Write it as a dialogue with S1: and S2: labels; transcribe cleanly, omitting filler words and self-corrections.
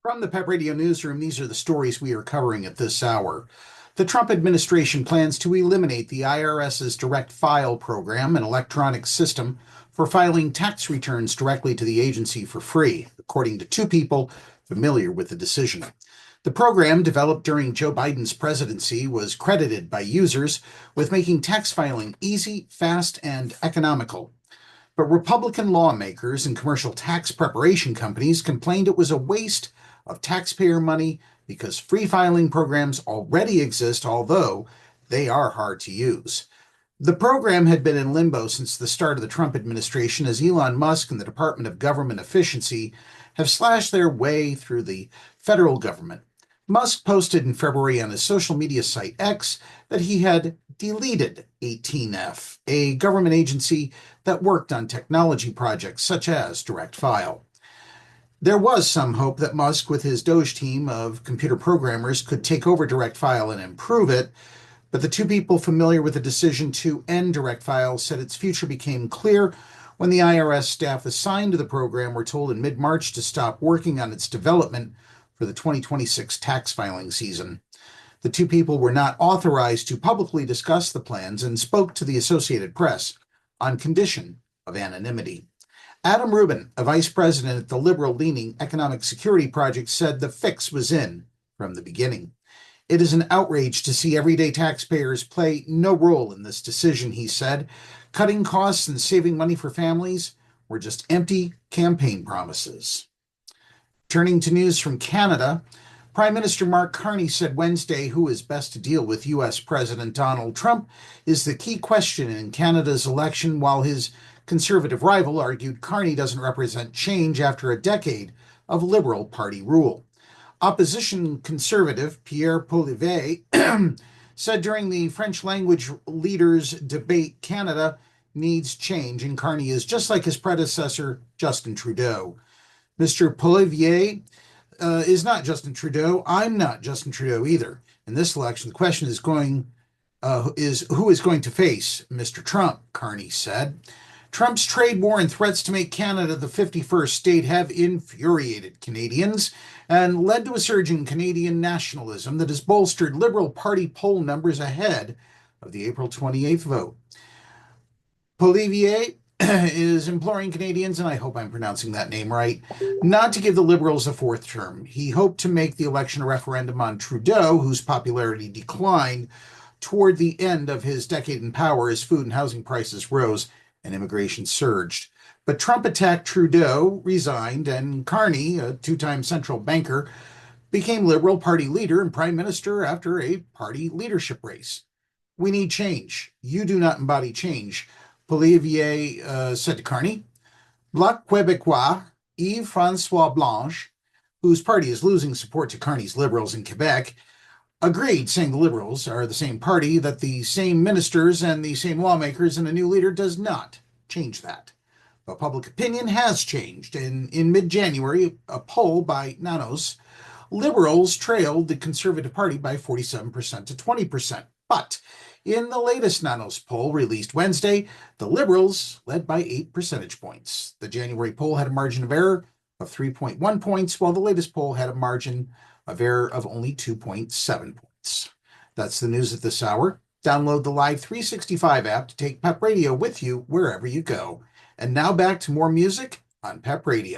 S1: From the PEP Radio Newsroom, these are the stories we are covering at this hour. The Trump administration plans to eliminate the IRS's Direct File program, an electronic system for filing tax returns directly to the agency for free, according to two people familiar with the decision. The program, developed during Joe Biden's presidency, was credited by users with making tax filing easy, fast, and economical. But Republican lawmakers and commercial tax preparation companies complained it was a waste of taxpayer money because free filing programs already exist, although they are hard to use. The program had been in limbo since the start of the Trump administration, as Elon Musk and the Department of Government Efficiency have slashed their way through the federal government. Musk posted in February on his social media site X that he had deleted 18F, a government agency that worked on technology projects such as Direct File. There was some hope that Musk, with his Doge team of computer programmers, could take over Direct File and improve it, but the two people familiar with the decision to end Direct File said its future became clear when the IRS staff assigned to the program were told in mid-March to stop working on its development for the 2026 tax filing season. The two people were not authorized to publicly discuss the plans and spoke to the Associated Press on condition of anonymity. Adam Rubin, a vice president at the liberal-leaning Economic Security Project, said the fix was in from the beginning. It is an outrage to see everyday taxpayers play no role in this decision, he said. Cutting costs and saving money for families were just empty campaign promises. Turning to news from Canada, Prime Minister Mark Carney said Wednesday who is best to deal with U.S. President Donald Trump is the key question in Canada's election, while his conservative rival argued Carney doesn't represent change after a decade of Liberal Party rule. Opposition conservative Pierre Poilievre said during the French language leaders' debate, Canada needs change, and Carney is just like his predecessor, Justin Trudeau. Mr. Poilievre is not Justin Trudeau. I'm not Justin Trudeau either. In this election, the question is who is going to face Mr. Trump, Carney said. Trump's trade war and threats to make Canada the 51st state have infuriated Canadians and led to a surge in Canadian nationalism that has bolstered Liberal Party poll numbers ahead of the April 28th vote. Poilievre is imploring Canadians, and I hope I'm pronouncing that name right, not to give the Liberals a fourth term. He hoped to make the election a referendum on Trudeau, whose popularity declined toward the end of his decade in power as food and housing prices rose and immigration surged. But Trump attacked Trudeau, resigned, and Carney, a two-time central banker, became Liberal Party leader and prime minister after a party leadership race. We need change. You do not embody change, Poilievre said to Carney. Bloc Québécois Yves-François Blanche, whose party is losing support to Carney's Liberals in Quebec, agreed, saying the Liberals are the same party, that the same ministers and the same lawmakers and a new leader does not change that. But public opinion has changed. In mid-January, a poll by Nanos, Liberals trailed the Conservative Party by 47% to 20%. But in the latest Nanos poll released Wednesday, the Liberals led by 8 percentage points. The January poll had a margin of error of 3.1 points, while the latest poll had a margin of error of only 2.7 points. That's the news at this hour. Download the Live 365 app to take PEP Radio with you wherever you go. And now back to more music on PEP Radio.